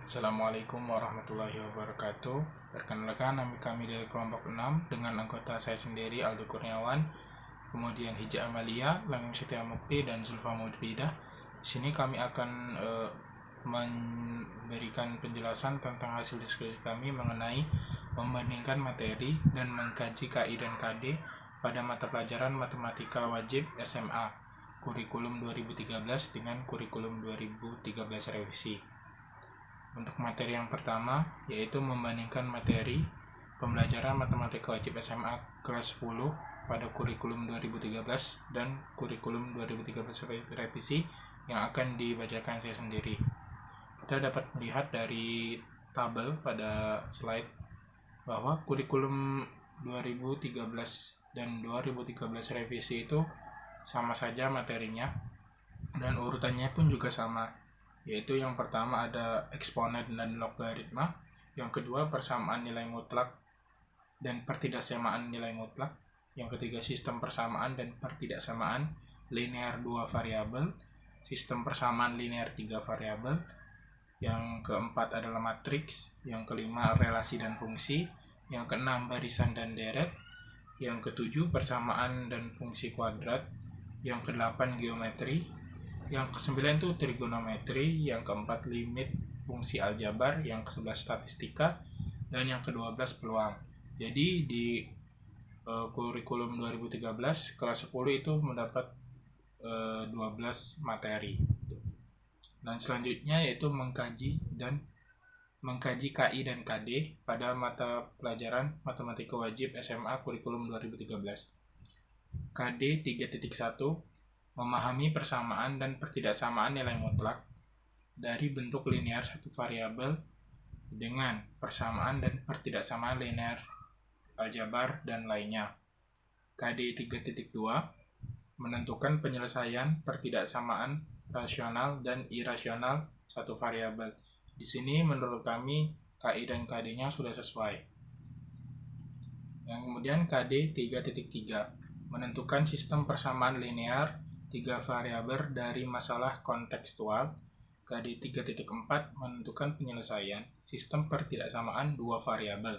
Assalamualaikum warahmatullahi wabarakatuh. Perkenalkan, nama kami dari kelompok 6 dengan anggota saya sendiri Aldo Kurniawan, kemudian Hija Amalia, Langim Setia Mukti, dan Zulfa Mudridah. Di sini kami akan memberikan penjelasan tentang hasil diskusi kami mengenai membandingkan materi dan mengkaji KI dan KD pada mata pelajaran Matematika Wajib SMA kurikulum 2013 dengan kurikulum 2013 revisi. Untuk materi yang pertama yaitu membandingkan materi pembelajaran Matematika Wajib SMA kelas 10 pada kurikulum 2013 dan kurikulum 2013 revisi yang akan dibacakan saya sendiri. Kita dapat melihat dari tabel pada slide bahwa kurikulum 2013 dan 2013 revisi itu sama saja materinya dan urutannya pun juga sama, yaitu yang pertama ada eksponen dan logaritma, yang kedua persamaan nilai mutlak dan pertidaksamaan nilai mutlak, yang ketiga sistem persamaan dan pertidaksamaan linear 2 variabel, sistem persamaan linear 3 variabel, yang keempat adalah matriks, yang kelima relasi dan fungsi, yang keenam barisan dan deret, yang ketujuh persamaan dan fungsi kuadrat, yang kedelapan geometri, yang ke-9 itu trigonometri, yang ke-4 limit fungsi aljabar, yang ke-11 statistika, dan yang ke-12 peluang. Jadi di kurikulum 2013 kelas 10 itu mendapat 12 materi. Dan selanjutnya yaitu mengkaji KI dan KD pada mata pelajaran Matematika Wajib SMA kurikulum 2013. KD 3.1 memahami persamaan dan pertidaksamaan nilai mutlak dari bentuk linear satu variabel dengan persamaan dan pertidaksamaan linear aljabar dan lainnya. KD 3.2 menentukan penyelesaian pertidaksamaan rasional dan irasional satu variabel. Di sini menurut kami KI dan KD-nya sudah sesuai. Yang kemudian KD 3.3 menentukan sistem persamaan linear 3 variabel dari masalah kontekstual. KD 3.4 menentukan penyelesaian sistem pertidaksamaan 2 variabel,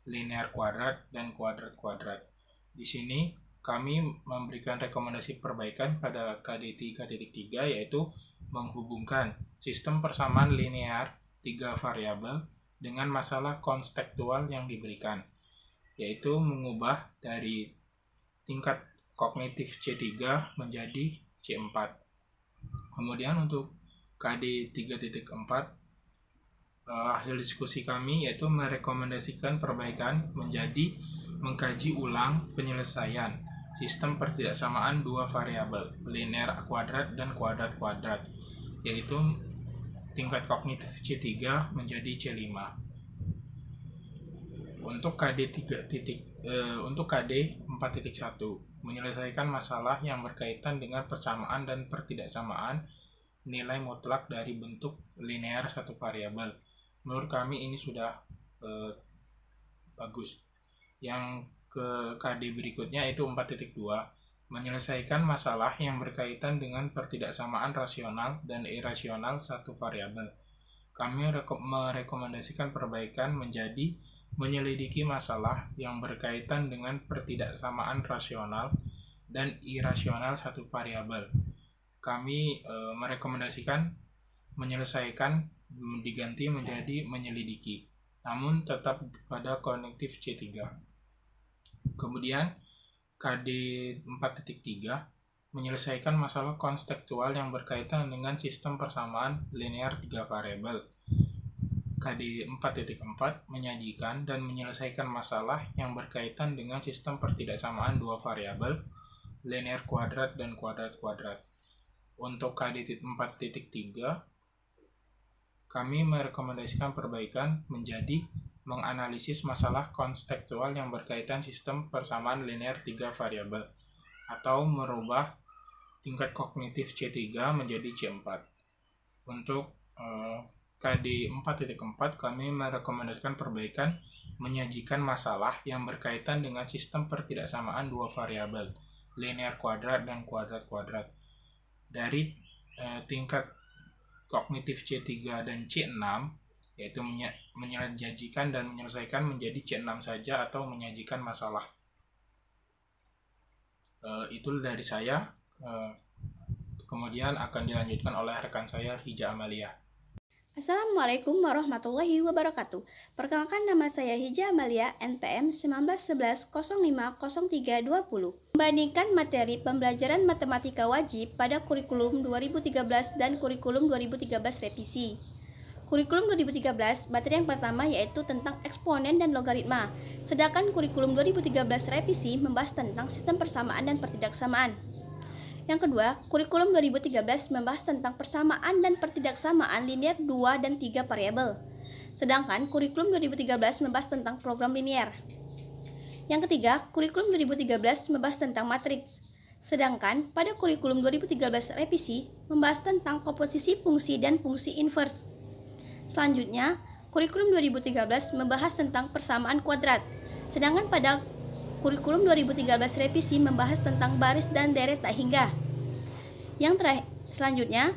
linear kuadrat dan kuadrat-kuadrat. Di sini kami memberikan rekomendasi perbaikan pada KD 3.3 yaitu menghubungkan sistem persamaan linear 3 variabel dengan masalah konstekstual yang diberikan, yaitu mengubah dari tingkat kognitif C3 menjadi C4. Kemudian untuk KD 3.4 hasil diskusi kami yaitu merekomendasikan perbaikan menjadi mengkaji ulang penyelesaian sistem pertidaksamaan 2 variabel, linear kuadrat dan kuadrat-kuadrat, yaitu tingkat kognitif C3 menjadi C5. Untuk KD 4.1 menyelesaikan masalah yang berkaitan dengan persamaan dan pertidaksamaan nilai mutlak dari bentuk linear satu variabel. Menurut kami ini sudah bagus. Yang ke KD berikutnya itu 4.2 menyelesaikan masalah yang berkaitan dengan pertidaksamaan rasional dan irasional satu variabel. Kami merekomendasikan perbaikan menjadi menyelidiki masalah yang berkaitan dengan pertidaksamaan rasional dan irasional satu variabel. Kami merekomendasikan menyelesaikan diganti menjadi menyelidiki, namun tetap pada kognitif C3. Kemudian KD 4.3 menyelesaikan masalah konstekstual yang berkaitan dengan sistem persamaan linear 3 variabel. KD 4.4 menyajikan dan menyelesaikan masalah yang berkaitan dengan sistem pertidaksamaan 2 variabel, linear kuadrat dan kuadrat-kuadrat. Untuk KD 4.3 kami merekomendasikan perbaikan menjadi menganalisis masalah konstekstual yang berkaitan sistem persamaan linear 3 variabel atau merubah tingkat kognitif C3 menjadi C4. Untuk KD 4.4 kami merekomendasikan perbaikan menyajikan masalah yang berkaitan dengan sistem pertidaksamaan 2 variabel, linear kuadrat dan kuadrat-kuadrat. Dari tingkat kognitif C3 dan C6 yaitu menyajikan dan menyelesaikan menjadi C6 saja atau menyajikan masalah. Itu dari saya. Kemudian akan dilanjutkan oleh rekan saya Hija Amalia. Assalamualaikum warahmatullahi wabarakatuh. Perkenalkan, nama saya Hija Amalia, NPM 1911050320. Membandingkan materi pembelajaran matematika wajib pada kurikulum 2013 dan kurikulum 2013 revisi. Kurikulum 2013, materi yang pertama yaitu tentang eksponen dan logaritma. Sedangkan kurikulum 2013 revisi membahas tentang sistem persamaan dan pertidaksamaan. Yang kedua, kurikulum 2013 membahas tentang persamaan dan pertidaksamaan linear 2 dan 3 variabel. Sedangkan kurikulum 2013 membahas tentang program linear. Yang ketiga, kurikulum 2013 membahas tentang matriks. Sedangkan pada kurikulum 2013 revisi membahas tentang komposisi fungsi dan fungsi inverse. Selanjutnya, kurikulum 2013 membahas tentang persamaan kuadrat. Sedangkan pada kurikulum 2013 revisi membahas tentang baris dan deret tak hingga. Selanjutnya,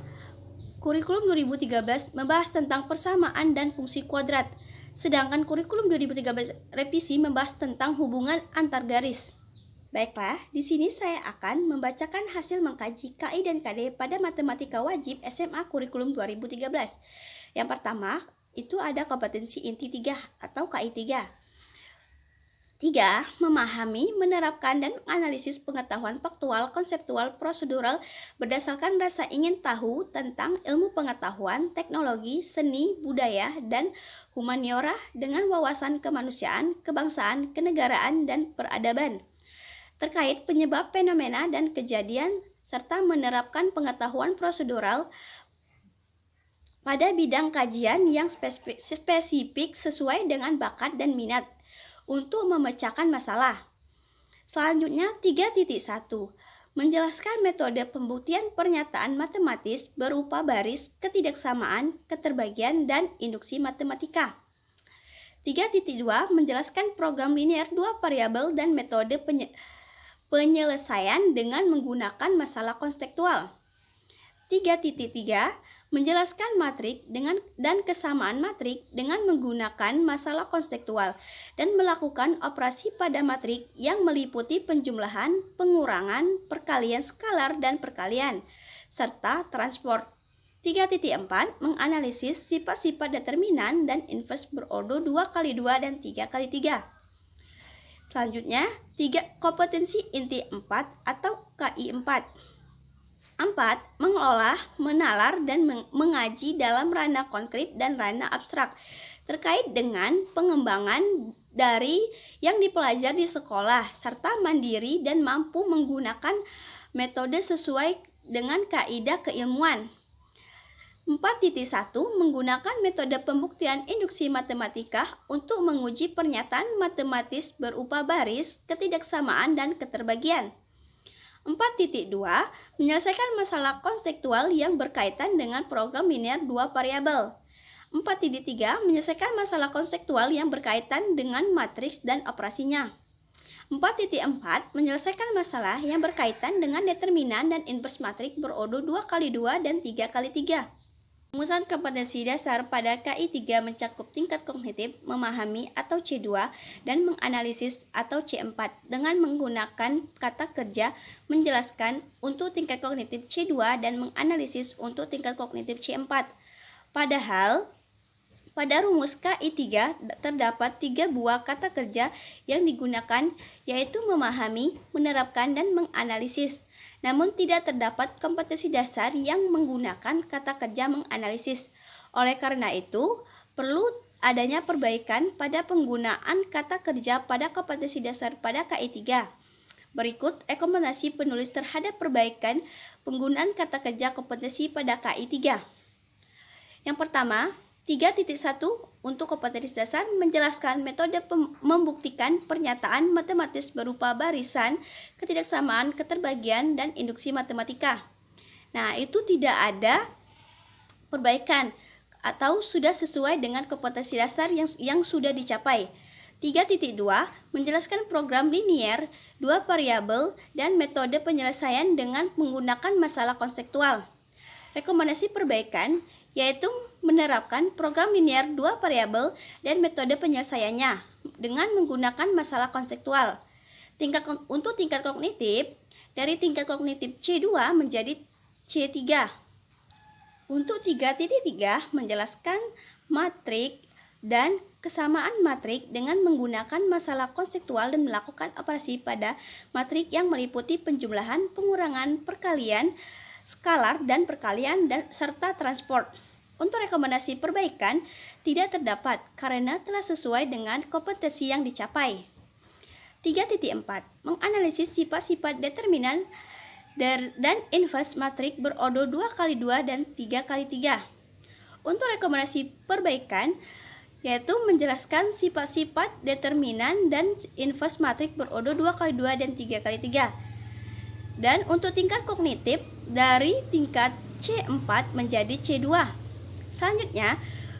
kurikulum 2013 membahas tentang persamaan dan fungsi kuadrat. Sedangkan kurikulum 2013 revisi membahas tentang hubungan antar garis. Baiklah, di sini saya akan membacakan hasil mengkaji KI dan KD pada matematika wajib SMA kurikulum 2013. Yang pertama, itu ada kompetensi inti 3 atau KI 3. 3. Memahami, menerapkan, dan menganalisis pengetahuan faktual, konseptual, prosedural berdasarkan rasa ingin tahu tentang ilmu pengetahuan, teknologi, seni, budaya, dan humaniora dengan wawasan kemanusiaan, kebangsaan, kenegaraan, dan peradaban terkait penyebab fenomena dan kejadian, serta menerapkan pengetahuan prosedural pada bidang kajian yang spesifik sesuai dengan bakat dan minat untuk memecahkan masalah. Selanjutnya 3.1. Menjelaskan metode pembuktian pernyataan matematis berupa baris, ketidaksamaan, keterbagian, dan induksi matematika. 3.2. Menjelaskan program linear 2 variabel dan metode penyelesaian dengan menggunakan masalah konseptual. 3.3. Menjelaskan matrik dan kesamaan matrik dengan menggunakan masalah konseptual dan melakukan operasi pada matrik yang meliputi penjumlahan, pengurangan, perkalian skalar dan perkalian, serta transport. 3.4. Menganalisis sifat-sifat determinan dan inverse berordo 2x2 dan 3x3. Selanjutnya, 3. Kompetensi inti 4 atau KI 4. 4. Mengelola, menalar, dan mengaji dalam ranah konkret dan ranah abstrak terkait dengan pengembangan dari yang dipelajari di sekolah serta mandiri dan mampu menggunakan metode sesuai dengan kaidah keilmuan. 4.1. Menggunakan metode pembuktian induksi matematika untuk menguji pernyataan matematis berupa baris, ketidaksamaan, dan keterbagian. 4.2. Menyelesaikan masalah konseptual yang berkaitan dengan program linear 2 variabel. 4.3. Menyelesaikan masalah konseptual yang berkaitan dengan matriks dan operasinya. 4.4. Menyelesaikan masalah yang berkaitan dengan determinan dan inverse matriks berordo 2x2 dan 3x3. Rumusan kompetensi dasar pada KI 3 mencakup tingkat kognitif, memahami atau C2, dan menganalisis atau C4 dengan menggunakan kata kerja menjelaskan untuk tingkat kognitif C2 dan menganalisis untuk tingkat kognitif C4. Padahal pada rumus KI 3 terdapat 3 buah kata kerja yang digunakan, yaitu memahami, menerapkan, dan menganalisis. Namun tidak terdapat kompetensi dasar yang menggunakan kata kerja menganalisis. Oleh karena itu, perlu adanya perbaikan pada penggunaan kata kerja pada kompetensi dasar pada KI 3. Berikut rekomendasi penulis terhadap perbaikan penggunaan kata kerja kompetensi pada KI 3. Yang pertama, 3.1 untuk kompetensi dasar menjelaskan metode membuktikan pernyataan matematis berupa barisan, ketidaksamaan, keterbagian, dan induksi matematika. Nah, itu tidak ada perbaikan atau sudah sesuai dengan kompetensi dasar yang sudah dicapai. 3.2 menjelaskan program linear 2 variabel dan metode penyelesaian dengan menggunakan masalah konseptual. Rekomendasi perbaikan yaitu menerapkan program linear 2 variabel dan metode penyelesaiannya dengan menggunakan masalah konseptual. Untuk tingkat kognitif, dari tingkat kognitif C2 menjadi C3. Untuk 3.3 menjelaskan matrik dan kesamaan matrik dengan menggunakan masalah konseptual dan melakukan operasi pada matrik yang meliputi penjumlahan, pengurangan, perkalian, skalar dan perkalian serta transport. Untuk rekomendasi perbaikan tidak terdapat karena telah sesuai dengan kompetensi yang dicapai. 3.4 menganalisis sifat-sifat determinan dan inverse matrik berodo 2x2 dan 3x3. Untuk rekomendasi perbaikan yaitu menjelaskan sifat-sifat determinan dan inverse matrik berodo 2x2 dan 3x3. Dan untuk tingkat kognitif dari tingkat C4 menjadi C2. Selanjutnya,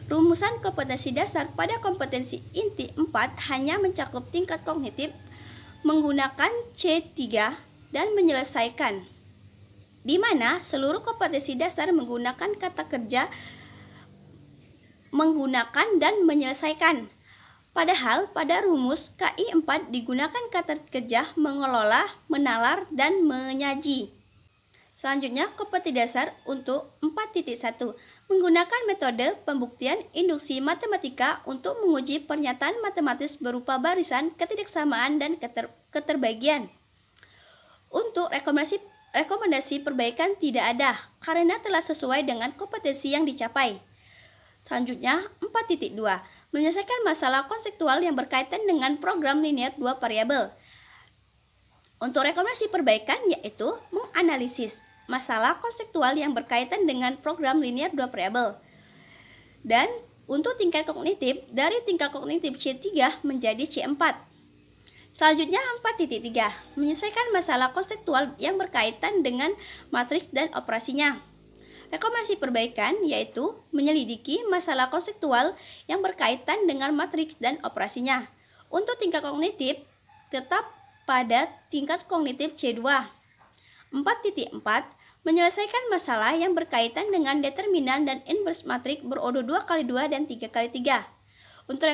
rumusan kompetensi dasar pada kompetensi inti 4 hanya mencakup tingkat kognitif menggunakan C3 dan menyelesaikan, di mana seluruh kompetensi dasar menggunakan kata kerja menggunakan dan menyelesaikan. Padahal pada rumus KI4 digunakan kata kerja mengelola, menalar, dan menyaji. Selanjutnya, kompetensi dasar untuk 4.1 menggunakan metode pembuktian induksi matematika untuk menguji pernyataan matematis berupa barisan, ketidaksamaan, dan keterbagian. Untuk rekomendasi perbaikan tidak ada karena telah sesuai dengan kompetensi yang dicapai. Selanjutnya, 4.2 menyelesaikan masalah konseptual yang berkaitan dengan program linear 2 variabel. Untuk rekomendasi perbaikan yaitu menganalisis masalah konseptual yang berkaitan dengan program linear 2 variabel. Dan untuk tingkat kognitif, dari tingkat kognitif C3 menjadi C4. Selanjutnya 4.3 menyelesaikan masalah konseptual yang berkaitan dengan matriks dan operasinya. Rekomendasi perbaikan yaitu menyelidiki masalah konseptual yang berkaitan dengan matriks dan operasinya. Untuk tingkat kognitif tetap pada tingkat kognitif C2. 4.4 menyelesaikan masalah yang berkaitan dengan determinan dan inverse matrik berodo 2x2 dan 3x3. Untuk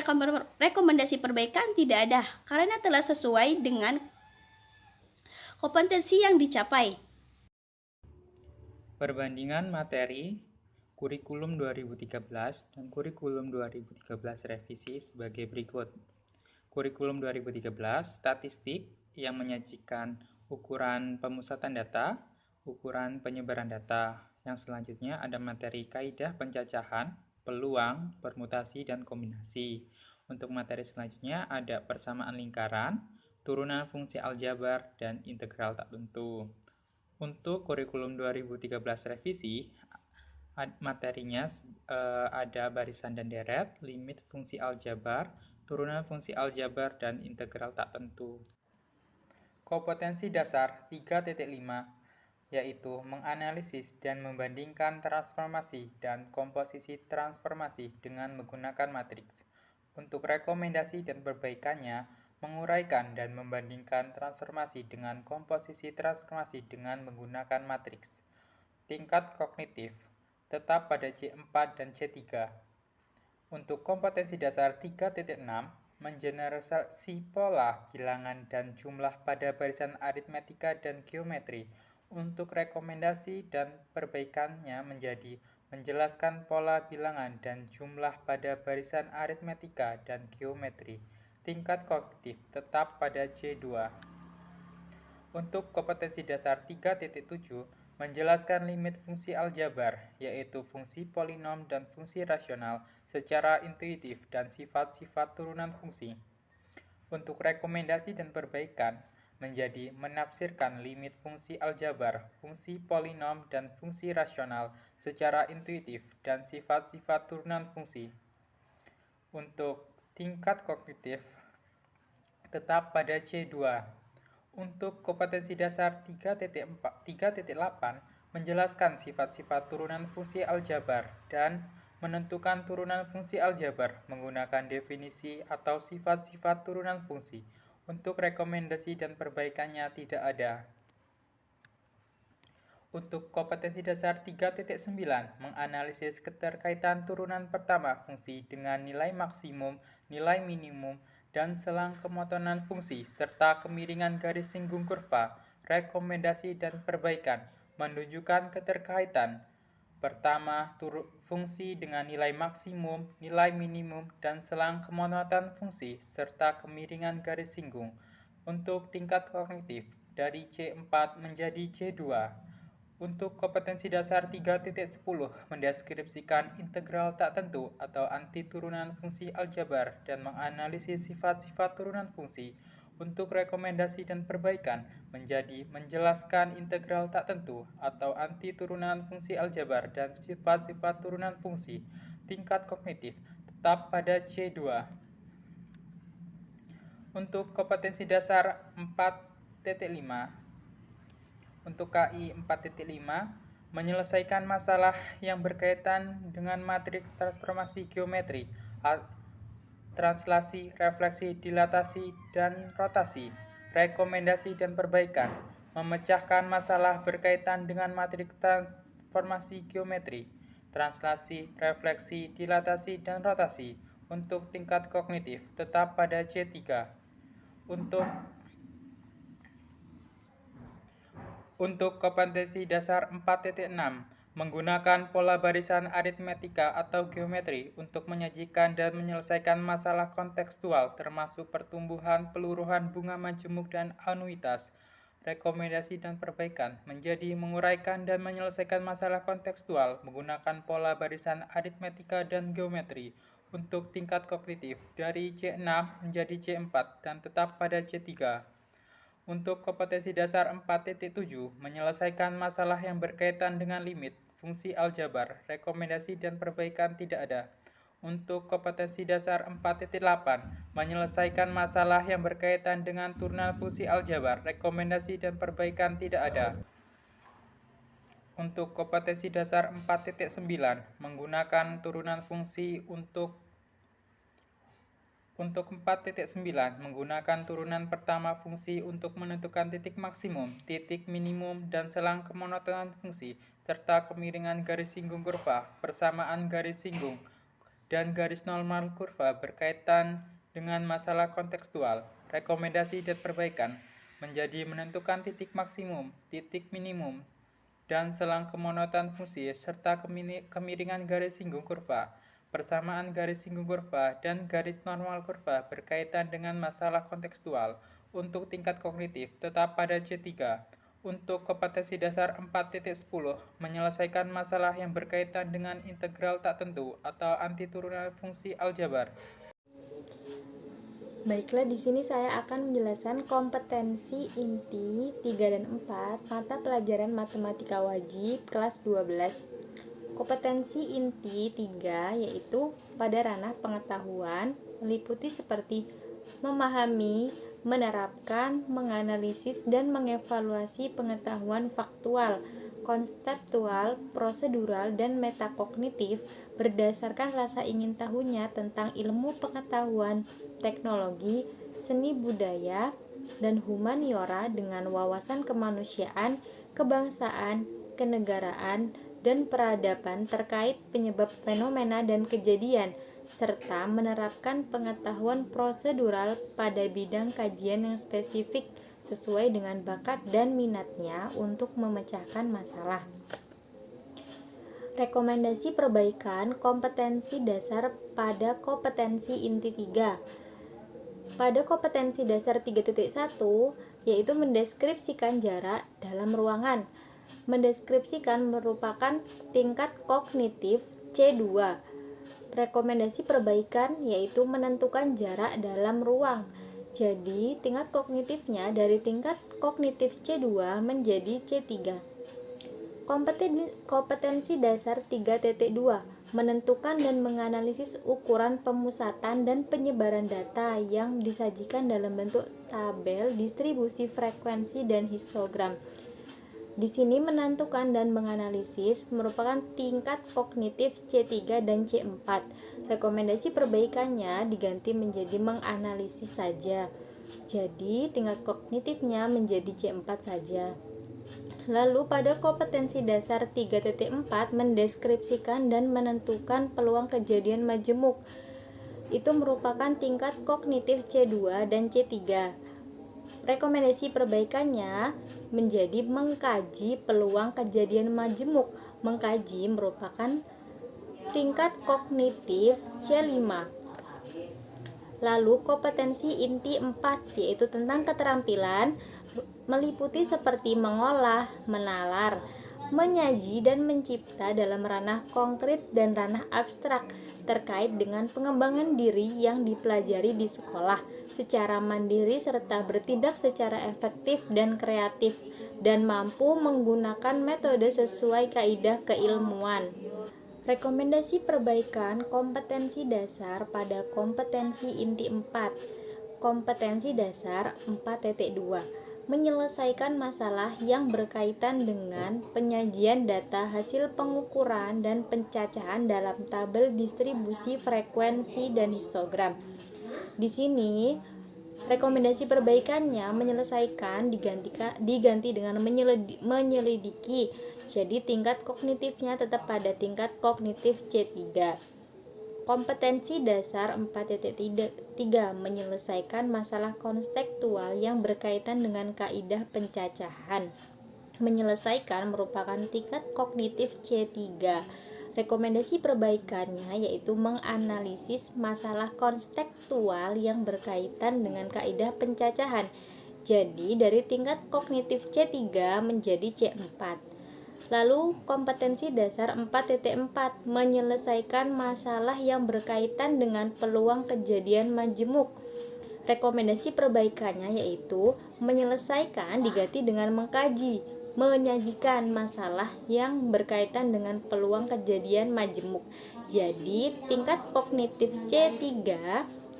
rekomendasi perbaikan tidak ada karena telah sesuai dengan kompetensi yang dicapai. Perbandingan materi kurikulum 2013 dan kurikulum 2013 revisi sebagai berikut. Kurikulum 2013 statistik yang menyajikan ukuran pemusatan data, ukuran penyebaran data. Yang selanjutnya ada materi kaidah pencacahan, peluang, permutasi, dan kombinasi. Untuk materi selanjutnya ada persamaan lingkaran, turunan fungsi aljabar, dan integral tak tentu. Untuk kurikulum 2013 revisi, materinya ada barisan dan deret, limit fungsi aljabar, turunan fungsi aljabar, dan integral tak tentu. Kompetensi dasar 3.5 yaitu menganalisis dan membandingkan transformasi dan komposisi transformasi dengan menggunakan matriks. Untuk rekomendasi dan perbaikannya, menguraikan dan membandingkan transformasi dengan komposisi transformasi dengan menggunakan matriks. Tingkat kognitif tetap pada C4 dan C3. Untuk kompetensi dasar 3.6, mengeneralisasi pola, bilangan, dan jumlah pada barisan aritmetika dan geometri. Untuk rekomendasi dan perbaikannya menjadi menjelaskan pola bilangan dan jumlah pada barisan aritmetika dan geometri. Tingkat kognitif tetap pada C2. Untuk kompetensi dasar 3.7, menjelaskan limit fungsi aljabar, yaitu fungsi polinom dan fungsi rasional secara intuitif dan sifat-sifat turunan fungsi. Untuk rekomendasi dan perbaikan, menjadi menafsirkan limit fungsi aljabar, fungsi polinom, dan fungsi rasional secara intuitif dan sifat-sifat turunan fungsi. Untuk tingkat kognitif tetap pada C2. Untuk kompetensi dasar 3.8 menjelaskan sifat-sifat turunan fungsi aljabar dan menentukan turunan fungsi aljabar menggunakan definisi atau sifat-sifat turunan fungsi. Untuk rekomendasi dan perbaikannya tidak ada. Untuk kompetensi dasar 3.9, menganalisis keterkaitan turunan pertama fungsi dengan nilai maksimum, nilai minimum, dan selang kemotonan fungsi, serta kemiringan garis singgung kurva, rekomendasi dan perbaikan, menunjukkan keterkaitan pertama fungsi dengan nilai maksimum, nilai minimum, dan selang kemotonan fungsi, serta kemiringan garis singgung. Untuk tingkat kognitif, dari C4 menjadi C2. Untuk kompetensi dasar 3.10, mendeskripsikan integral tak tentu atau anti turunan fungsi aljabar dan menganalisis sifat-sifat turunan fungsi. Untuk rekomendasi dan perbaikan, menjadi menjelaskan integral tak tentu atau anti turunan fungsi aljabar dan sifat-sifat turunan fungsi. Tingkat kognitif tetap pada C2. Untuk kompetensi dasar 4.5, untuk KI 4.5, menyelesaikan masalah yang berkaitan dengan matriks transformasi geometri, translasi, refleksi, dilatasi, dan rotasi, rekomendasi dan perbaikan, memecahkan masalah berkaitan dengan matriks transformasi geometri, translasi, refleksi, dilatasi, dan rotasi. Untuk tingkat kognitif tetap pada C3. Untuk kompetensi dasar 4.6, menggunakan pola barisan aritmetika atau geometri untuk menyajikan dan menyelesaikan masalah kontekstual termasuk pertumbuhan, peluruhan, bunga majemuk, dan anuitas. Rekomendasi dan perbaikan menjadi menguraikan dan menyelesaikan masalah kontekstual menggunakan pola barisan aritmetika dan geometri. Untuk tingkat kognitif, dari C6 menjadi C4 dan tetap pada C3. Untuk kompetensi dasar 4.7, menyelesaikan masalah yang berkaitan dengan limit, fungsi aljabar, rekomendasi dan perbaikan tidak ada. Untuk kompetensi dasar 4.8, menyelesaikan masalah yang berkaitan dengan turunan fungsi aljabar, rekomendasi dan perbaikan tidak ada. Untuk kompetensi dasar 4.9, menggunakan turunan fungsi untuk 4.9, menggunakan turunan pertama fungsi untuk menentukan titik maksimum, titik minimum, dan selang kemonotonan fungsi, serta kemiringan garis singgung kurva, persamaan garis singgung, dan garis normal kurva berkaitan dengan masalah kontekstual. Rekomendasi dan perbaikan menjadi menentukan titik maksimum, titik minimum, dan selang kemonotonan fungsi, serta kemiringan garis singgung kurva, persamaan garis singgung kurva, dan garis normal kurva berkaitan dengan masalah kontekstual. Untuk tingkat kognitif tetap pada C3. Untuk kompetensi dasar 4.10, menyelesaikan masalah yang berkaitan dengan integral tak tentu atau anti turunan fungsi aljabar. Baiklah, di sini saya akan menjelaskan kompetensi inti 3 dan 4 mata pelajaran matematika wajib kelas 12. Kompetensi inti 3 yaitu pada ranah pengetahuan meliputi seperti memahami, menerapkan, menganalisis, dan mengevaluasi pengetahuan faktual, konseptual, prosedural, dan metakognitif berdasarkan rasa ingin tahunya tentang ilmu pengetahuan, teknologi, seni budaya, dan humaniora dengan wawasan kemanusiaan, kebangsaan, kenegaraan, dan peradaban terkait penyebab fenomena dan kejadian, serta menerapkan pengetahuan prosedural pada bidang kajian yang spesifik sesuai dengan bakat dan minatnya untuk memecahkan masalah. Rekomendasi perbaikan kompetensi dasar pada kompetensi inti 3. Pada kompetensi dasar 3.1 yaitu mendeskripsikan jarak dalam ruangan. Mendeskripsikan merupakan tingkat kognitif C2. Rekomendasi perbaikan yaitu menentukan jarak dalam ruang. Jadi, tingkat kognitifnya dari tingkat kognitif C2 menjadi C3. Kompetensi dasar 3.2, menentukan dan menganalisis ukuran pemusatan dan penyebaran data yang disajikan dalam bentuk tabel, distribusi, frekuensi, dan histogram. Di sini menentukan dan menganalisis merupakan tingkat kognitif C3 dan C4. Rekomendasi perbaikannya diganti menjadi menganalisis saja. Jadi tingkat kognitifnya menjadi C4 saja. Lalu pada kompetensi dasar 3.4 mendeskripsikan dan menentukan peluang kejadian majemuk. Itu merupakan tingkat kognitif C2 dan C3. Rekomendasi perbaikannya menjadi mengkaji peluang kejadian majemuk. Mengkaji merupakan tingkat kognitif C5. Lalu kompetensi inti 4 yaitu tentang keterampilan meliputi seperti mengolah, menalar, menyaji dan mencipta dalam ranah konkret dan ranah abstrak terkait dengan pengembangan diri yang dipelajari di sekolah secara mandiri serta bertindak secara efektif dan kreatif dan mampu menggunakan metode sesuai kaidah keilmuan. Rekomendasi perbaikan kompetensi dasar pada kompetensi inti 4. Kompetensi dasar 4.2 menyelesaikan masalah yang berkaitan dengan penyajian data hasil pengukuran dan pencacahan dalam tabel distribusi frekuensi dan histogram. Di sini rekomendasi perbaikannya menyelesaikan diganti dengan menyelidiki. Jadi tingkat kognitifnya tetap pada tingkat kognitif C3. Kompetensi dasar 4.3 menyelesaikan masalah konstektual yang berkaitan dengan kaidah pencacahan. Menyelesaikan merupakan tingkat kognitif C3. Rekomendasi perbaikannya yaitu menganalisis masalah konstektual yang berkaitan dengan kaidah pencacahan. Jadi dari tingkat kognitif C3 menjadi C4. Lalu kompetensi dasar 4.4 menyelesaikan masalah yang berkaitan dengan peluang kejadian majemuk. Rekomendasi perbaikannya yaitu menyelesaikan diganti dengan mengkaji, menyajikan masalah yang berkaitan dengan peluang kejadian majemuk. Jadi tingkat kognitif C3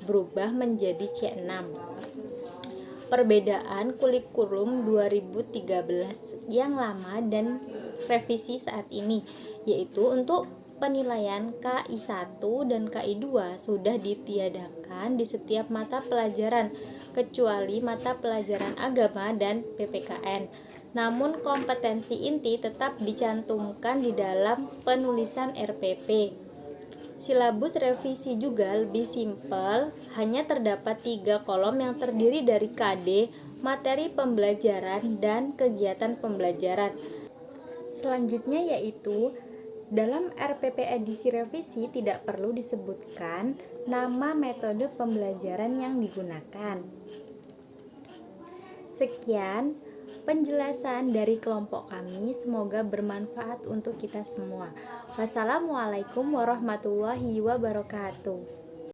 berubah menjadi C6. Perbedaan kurikulum 2013 yang lama dan revisi saat ini, yaitu untuk penilaian KI1 dan KI2 sudah ditiadakan di setiap mata pelajaran kecuali mata pelajaran agama dan PPKN. Namun kompetensi inti tetap dicantumkan di dalam penulisan RPP. Silabus revisi juga lebih simpel, hanya terdapat 3 kolom yang terdiri dari KD, materi pembelajaran, dan kegiatan pembelajaran. Selanjutnya yaitu, dalam RPP edisi revisi tidak perlu disebutkan nama metode pembelajaran yang digunakan. Sekian penjelasan dari kelompok kami, semoga bermanfaat untuk kita semua. Wassalamualaikum warahmatullahi wabarakatuh.